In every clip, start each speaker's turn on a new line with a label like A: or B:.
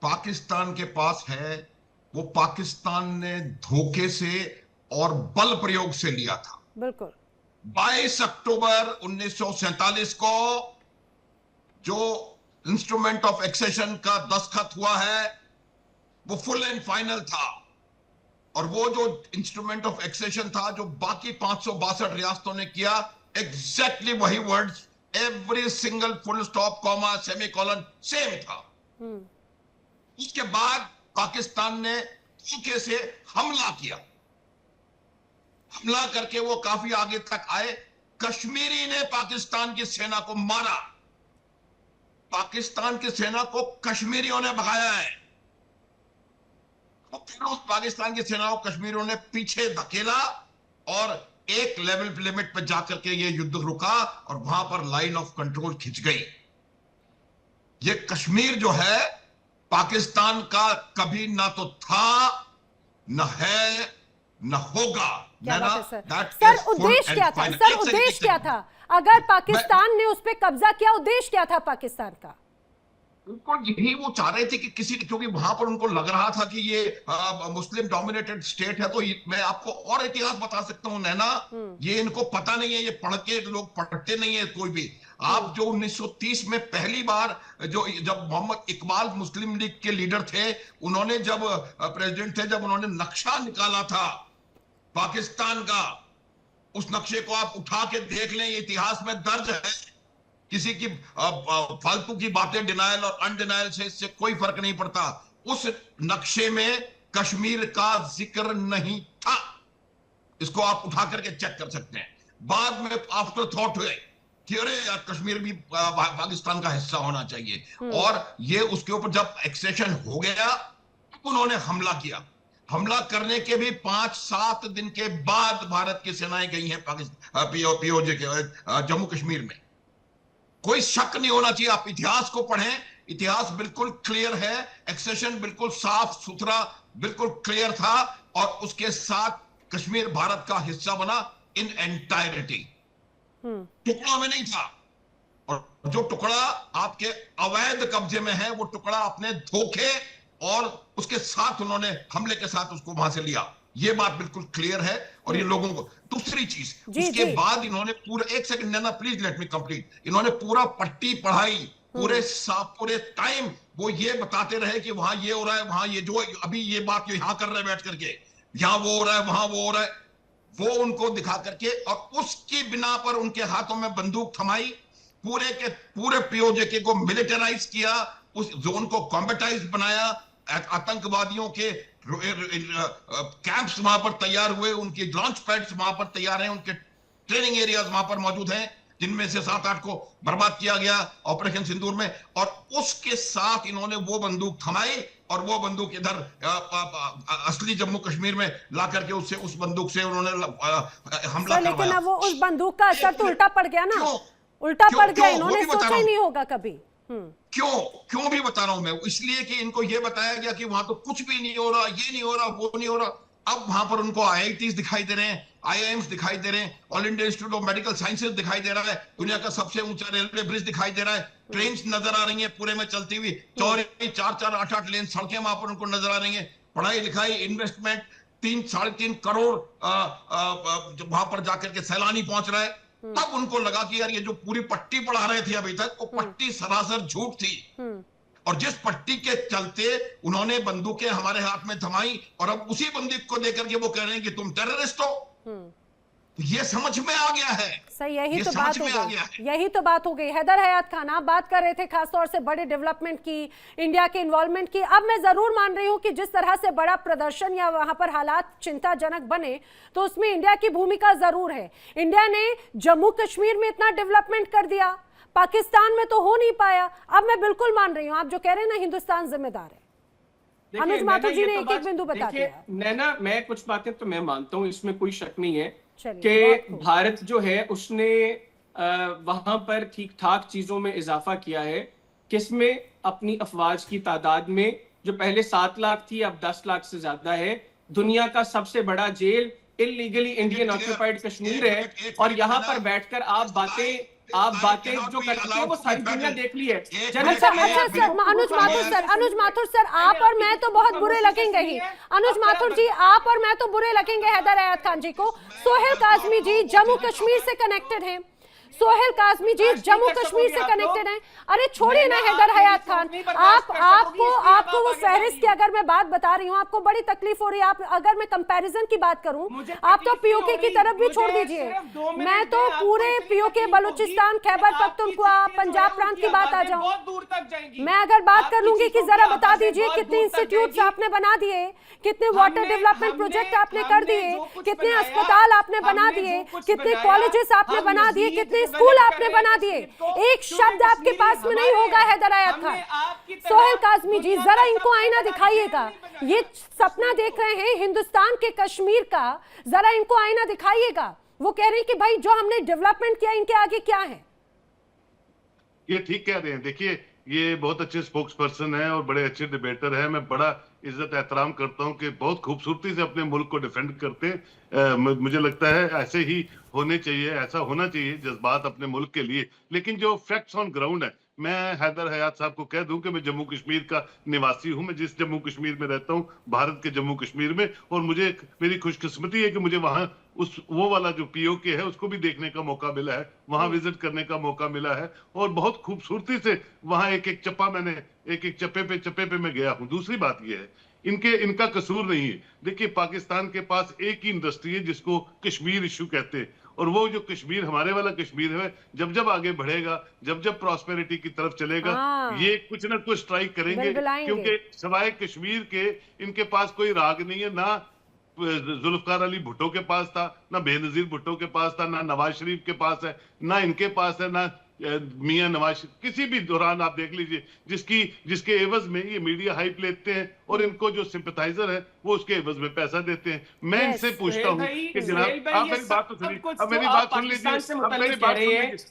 A: पाकिस्तान के पास है वो पाकिस्तान ने धोखे से और बल प्रयोग से लिया था।
B: बिल्कुल।
A: 22 अक्टूबर 1947 को जो इंस्ट्रूमेंट ऑफ एक्सेशन का दस्तखत हुआ है वो फुल एंड फाइनल था, और वो जो इंस्ट्रूमेंट ऑफ एक्सेशन था जो बाकी 562 रियासतों ने किया, एग्जैक्टली वही words, every single full stop comma semicolon same था। उसके बाद पाकिस्तान ने धोखे से हमला किया, हमला करके वो काफी आगे तक आए। कश्मीरी ने पाकिस्तान की सेना को मारा, पाकिस्तान की सेना को कश्मीरियों ने भगाया है, और फिर उस पाकिस्तान की सेना को कश्मीरियों ने पीछे धकेला और एक लेवल लिमिट पर जाकर के ये युद्ध रुका और वहां पर लाइन ऑफ कंट्रोल खिंच गई। ये कश्मीर जो है पाकिस्तान का कभी ना तो था, न है, न होगा।
B: सर उद्देश्य क्या था? सर उद्देश्य क्या था? अगर पाकिस्तान ने उस पर कब्जा किया, उद्देश्य क्या था पाकिस्तान का?
A: उनको यही वो चाह रहे थे कि किसी, क्योंकि वहां पर उनको लग रहा था कि ये मुस्लिम डोमिनेटेड स्टेट है। तो मैं आपको और इतिहास बता सकता हूँ नैना, ये इनको पता नहीं है, ये पढ़ के लोग पढ़ते नहीं है कोई भी। आप जो 1930 में पहली बार जब मोहम्मद इकबाल मुस्लिम लीग के लीडर थे, उन्होंने जब प्रेसिडेंट थे, जब उन्होंने नक्शा निकाला था पाकिस्तान का, उस नक्शे को आप उठा के देख लें, इतिहास में दर्ज है। किसी की फालतू की बातें डिनायल और अनडिनायल से इससे कोई फर्क नहीं पड़ता। उस नक्शे में कश्मीर का जिक्र नहीं था, इसको आप उठा करके चेक कर सकते हैं। बाद में आफ्टर थॉट हुए कि अरे यार कश्मीर भी पाकिस्तान का हिस्सा होना चाहिए, और ये उसके ऊपर जब एक्सेशन हो गया उन्होंने हमला किया। हमला करने के भी 5-7 दिन के बाद भारत की सेनाएं गई हैं पाकिस्तान पीओजे के जम्मू कश्मीर में। कोई शक नहीं होना चाहिए, आप इतिहास को पढ़ें, इतिहास बिल्कुल क्लियर है, एक्सेशन बिल्कुल साफ सुथरा बिल्कुल क्लियर था, और उसके साथ कश्मीर भारत का हिस्सा बना इन एंटायरिटी, टुकड़ों में नहीं था। और जो टुकड़ा आपके अवैध कब्जे में है वो टुकड़ा अपने धोखे और उसके साथ उन्होंने हमले के साथ उसको वहां से लिया, ये बात बिल्कुल क्लियर है। और ये लोगों को दूसरी चीज, उसके बाद इन्होंने पूरा, एक second Naina please let me complete, इन्होंने पूरा पट्टी पढ़ाई, पूरे टाइम वो ये बताते रहे कि वहां ये हो रहा है, वहां ये जो अभी ये बात जो यहां कर रहे हैं बैठ करके, यहां वो हो रहा है, वहां वो हो रहा है, वो उनको दिखा करके, और उसकी बिना पर उनके हाथों में बंदूक थमाई, पूरे के पूरे पीओजे को मिलिटराइज किया, उस जोन को कॉम्बेटाइज बनाया, आतंकवादियों के कैंप्स वहां पर तैयार हुए, उनके लॉन्च पैड्स वहां पर तैयार हैं, उनके ट्रेनिंग एरियाज वहां पर मौजूद हैं, जिनमें से 7-8 को बर्बाद किया गया ऑपरेशन सिंदूर में। और उसके साथ इन्होंने वो बंदूक थमाई, और वो बंदूक इधर असली जम्मू कश्मीर में ला करके उससे, उस बंदूक से उन्होंने हमला करवाया।
B: लेकिन अब वो उस बंदूक का असर तो उल्टा पड़ गया ना, उल्टा पड़ गया। इन्होंने सोचा ही नहीं होगा कभी।
A: क्यों भी बता रहा हूं मैं, इसलिए कि इनको यह बताया गया कि वहां तो कुछ भी नहीं हो रहा, ये नहीं हो रहा, वो नहीं हो रहा। अब वहां पर उनको आईआईटीज दिखाई दे रहे हैं, आईआईएम्स दिखाई दे रहे हैं, all India institute of medical sciences दिखाई दे रहा है, दुनिया का सबसे ऊंचा रेलवे ब्रिज दिखाई दे रहा है, ट्रेन नजर आ रही है पूरे में चलती हुई, चौड़ी 4-4, 8-8 लेन सड़कें वहां पर उनको नजर आ रही है, पढ़ाई लिखाई, इन्वेस्टमेंट, 3-3.5 करोड़ वहां पर जाकर के सैलानी पहुंच रहा है। तब उनको लगा कि यार ये जो पूरी पट्टी पढ़ा रहे थे अभी तक, वो पट्टी सरासर झूठ थी, और जिस पट्टी के चलते उन्होंने बंदूकें हमारे हाथ में थमाई, और अब उसी बंदूक को लेकर के वो कह रहे हैं कि तुम टेररिस्ट हो। ये समझ में आ गया है।
B: सही, यही तो बात हो गई, यही तो बात हो गई। हैदर हयात खान, आप बात कर रहे थे खासतौर से बड़े डेवलपमेंट की, इंडिया के इन्वॉल्वमेंट की। अब मैं जरूर मान रही हूँ कि जिस तरह से बड़ा प्रदर्शन या वहां पर हालात चिंताजनक बने, तो उसमें इंडिया की भूमिका जरूर है। इंडिया ने जम्मू कश्मीर में इतना डेवलपमेंट कर दिया, पाकिस्तान में तो हो नहीं पाया। अब मैं बिल्कुल मान रही हूँ, आप जो कह रहे हैं ना, हिंदुस्तान जिम्मेदार है। अनुज माथुर जी ने एक बिंदु बता दिया।
C: नैना, मैं कुछ बातें तो मैं मानता हूँ, इसमें कोई शक नहीं है कि भारत जो है उसने वहां पर ठीक ठाक चीजों में इजाफा किया है, किसमें अपनी अफवाज की तादाद में, जो पहले 7 लाख थी अब 10 लाख से ज्यादा है। दुनिया का सबसे बड़ा jail illegally Indian occupied Kashmir है, और यहाँ पर बैठकर आप बातें आप बातें जो करते हैं वो सारी दुनिया देख ली है।
B: अच्छा सर, अनुज माथुर सर, आप और मैं तो बहुत बुरे लगेंगे ही। अनुज माथुर जी, आप और मैं तो बुरे लगेंगे हैदर हयात खान जी को। सोहेल काज़मी जी जम्मू कश्मीर से कनेक्टेड हैं, सोहेल काज़मी जी जम्मू कश्मीर से कनेक्टेड हैं। अरे छोड़िए ना हैदर हयात खान, आपको वो फहरिस्त की अगर मैं बात बता रही हूँ, आपको बड़ी तकलीफ हो रही है। आप अगर मैं कंपैरिजन की बात करूँ, आप तो पीओके की तरफ भी छोड़ दीजिए। मैं तो पूरे पीओके, बलूचिस्तान, खैबर पख्तूनख्वा, पंजाब प्रांत की बात आ जाऊँ। मैं अगर बात कर लूंगी कि जरा बता दीजिए कितने इंस्टीट्यूट आपने बना दिए, कितने वाटर डेवलपमेंट प्रोजेक्ट आपने कर दिए, कितने अस्पताल आपने बना दिए, कितने कॉलेजेस आपने बना दिए, कितने स्कूल आपने बना दिए। एक शब्द आपके पास में नहीं होगा हैदर हयात खान। सोहेल काज़मी जी, जरा इनको आईना दिखाइएगा। ये सपना देख रहे हैं हिंदुस्तान के कश्मीर का, जरा इनको आईना दिखाइएगा। वो कह रहे हैं कि भाई जो हमने डेवलपमेंट किया, इनके आगे क्या है।
D: ये ठीक कह रहे हैं। देखिए, ये बहुत अच्छे स्पोक्स पर्सन है और बड़े अच्छे डिबेटर है। मैं बड़ा इज्जत एहतराम करता हूँ कि बहुत खूबसूरती से अपने मुल्क को डिफेंड करते हैं। मुझे लगता है ऐसे ही होने चाहिए, ऐसा होना चाहिए जज्बात अपने मुल्क के लिए। लेकिन जो फैक्ट्स ऑन ग्राउंड है, मैं हैदर हयात साहब को कह दूं कि मैं जम्मू कश्मीर का निवासी हूं। मैं जिस जम्मू कश्मीर में रहता हूं, भारत के जम्मू कश्मीर में, और मुझे मेरी खुशकिस्मती है कि मुझे वहां वो वाला जो पीओके है उसको भी देखने का मौका मिला है, वहां विजिट करने का मौका मिला है, और बहुत खूबसूरती से वहां एक एक चप्पे पे मैं गया हूं। दूसरी बात यह है, इनका कसूर नहीं है। देखिए, पाकिस्तान के पास एक ही इंडस्ट्री है जिसको कश्मीर इशू कहते हैं, और वो जो कश्मीर, हमारे वाला कश्मीर है, जब जब आगे बढ़ेगा, जब जब प्रॉस्पेरिटी की तरफ चलेगा, ये कुछ ना कुछ स्ट्राइक करेंगे। क्योंकि सिवाय कश्मीर के इनके पास कोई राग नहीं है। ना जुल्फकार अली भुट्टो के पास था, ना बेनजीर भुट्टो के पास था, ना नवाज शरीफ के पास है, ना इनके पास है, ना मियां नवाज। किसी भी दौरान आप देख लीजिए, जिसके एवज में ये मीडिया हाइप लेते हैं और इनको जो सिंपैथाइजर है वो उसके एवज में पैसा देते हैं। मैं इनसे पूछता हूँ कि जनाब, आप मेरी बात तो सुनिए, अब मेरी बात सुन लीजिए,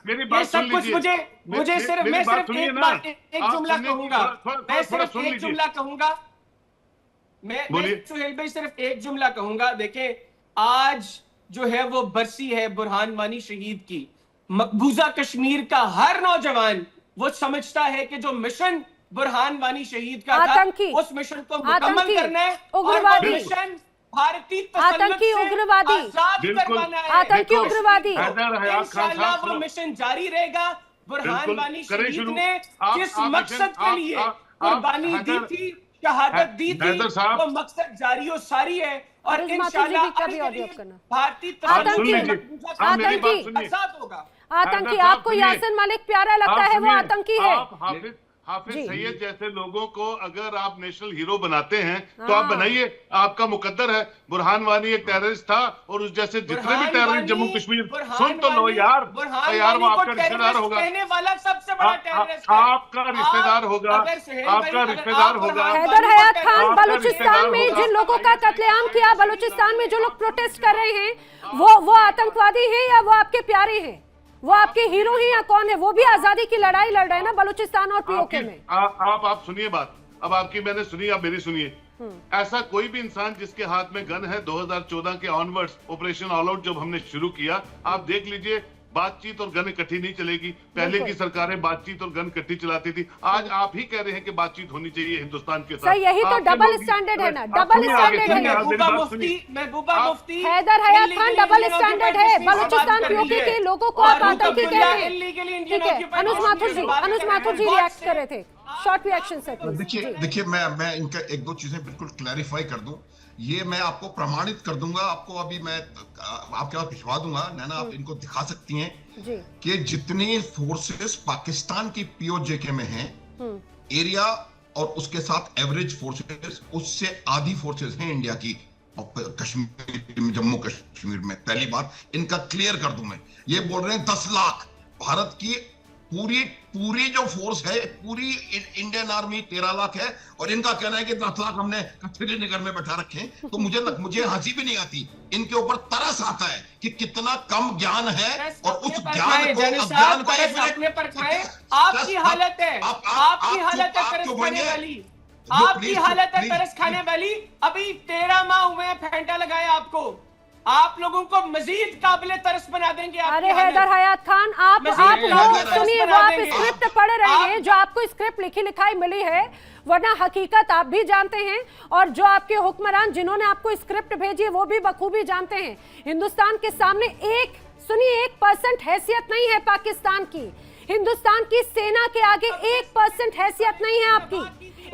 D: मेरी बात सुन लीजिए,
C: मुझे सिर्फ एक जुमला कहूंगा, मैं सुहेल भाई सिर्फ एक जुमला कहूंगा। देखें, आज जो है वो बरसी है बुरहान वानी शहीद की। मकबूजा कश्मीर का हर नौजवान वो समझता है कि जो मिशन बुरहान वानी शहीद का था, उस मिशन को मुकम्मल करना है, और मिशन भारतीय
B: आतंकी उग्रवादी, आतंकी उग्रवादी,
C: इंशाल्लाह वो मिशन जारी रहेगा। बुरहान वानी शहीद ने जिस मकसद के लिए कुर्बानी दी थी, शहादत दी थी, वो मकसद जारी और सारी है। और इंशाल्लाह भारतीय
B: आतंकी, आपको यासिन मलिक प्यारा लगता है, वो आतंकी है।
D: हाफिज सईद जैसे लोगों को अगर आप नेशनल हीरो बनाते हैं तो आप बनाइए, आपका मुकद्दर है। बुरहान वानी एक टेररिस्ट था, और उस जैसे जितने भी टेररिस्ट जम्मू कश्मीर, सुन तो लो यार, वो आपका रिश्तेदार होगा,
C: सबसे बड़ा टेररिस्ट
D: आपका रिश्तेदार होगा, आपका रिश्तेदार होगा।
B: हैदर हयात खान, बलूचिस्तान में जिन लोगों का कत्लेआम किया, बलूचिस्तान में जो लोग प्रोटेस्ट कर रहे हैं, वो आतंकवादी हैं या वो आपके प्यारे हैं? वो आपके हीरो ही या कौन है? वो भी आजादी की लड़ाई लड़ रहे हैं ना बलूचिस्तान और पीओके में।
D: आप सुनिए बात, अब आपकी मैंने सुनी, आप मेरी सुनिए। ऐसा कोई भी इंसान जिसके हाथ में गन है, 2014 के ऑनवर्ड्स ऑपरेशन ऑल आउट जब हमने शुरू किया, आप देख लीजिए, बातचीत और गन इकट्ठी नहीं चलेगी। पहले की सरकारें बातचीत और गन इकट्ठी चलाती थी। आज आप ही कह रहे हैं कि बातचीत होनी चाहिए हिंदुस्तान के साथ।
B: यही तो डबल स्टैंडर्ड है ना, डबल स्टैंडर्ड है।
C: महबूबा मुफ्ती,
B: हैदर हयात खान, डबल स्टैंडर्ड है। बलूचिस्तान पीओके के लोगों को आप आतंकी कह रहे हैं, ठीक है। अनुज माथुर जी रिएक्ट कर रहे थे, शॉर्ट रिएक्शन सर।
A: देखिए, मैं इनका एक दो चीजें बिल्कुल क्लैरिफाई कर दूं। ये मैं आपको प्रमाणित कर दूंगा, आपको अभी मैं आपके पास भिजवा दूंगा, नैना आप इनको दिखा सकती हैं कि जितनी फोर्सेस पाकिस्तान की पीओजेके में हैं, एरिया और उसके साथ एवरेज फोर्सेस उससे आधी फोर्सेस हैं इंडिया की कश्मीर, जम्मू कश्मीर में। पहली बात इनका क्लियर कर दूं मैं, ये बोल रहे हैं 10 लाख, भारत की पूरी जो फोर्स है, पूरी इंडियन आर्मी 13 लाख है, और इनका कहना है कि 10 लाख हमने श्रीनगर में बैठा रखे हैं। तो मुझे हंसी भी नहीं आती, इनके ऊपर तरस आता है कि कितना कम ज्ञान है, और उस ज्ञान को अज्ञान
C: आपकी हालत है, आपकी हालत है तरस खाने वाली, आपकी हालत है तरस खाने वाली। अभी 13 माह हुए हैं फेंटा लगाए आपको, आप लोगों को मजीद काबिले तरस बना देंगे।
B: अरे हैदर हयात खान, आप सुनिए, वो आप स्क्रिप्ट पढ़ रहे हैं, जो आपको स्क्रिप्ट लिखी लिखाई मिली है, वरना हकीकत आप भी जानते हैं और जो आपके हुक्मरान जिन्होंने आपको स्क्रिप्ट भेजी है वो भी बखूबी जानते हैं। हिंदुस्तान के सामने 1% हैसियत नहीं है पाकिस्तान की। हिंदुस्तान की सेना के आगे 1% हैसियत नहीं है आपकी,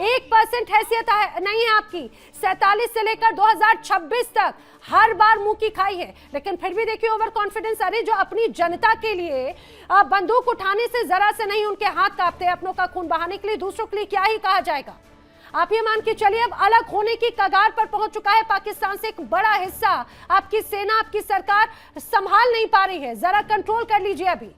B: 1% हैसियत नहीं है आपकी। 47 से लेकर 2026 तक हर बार मुंह की खाई है, लेकिन फिर भी देखिए ओवर कॉन्फिडेंस। अरे जो अपनी जनता के लिए बंदूक उठाने से जरा से नहीं उनके हाथ कांपते, अपनों का खून बहाने के लिए दूसरों के लिए क्या ही कहा जाएगा। आप ये मान के चलिए अब अलग होने की कगार पर पहुंच चुका है पाकिस्तान से एक बड़ा हिस्सा। आपकी सेना, आपकी सरकार संभाल नहीं पा रही है, जरा कंट्रोल कर लीजिए अभी।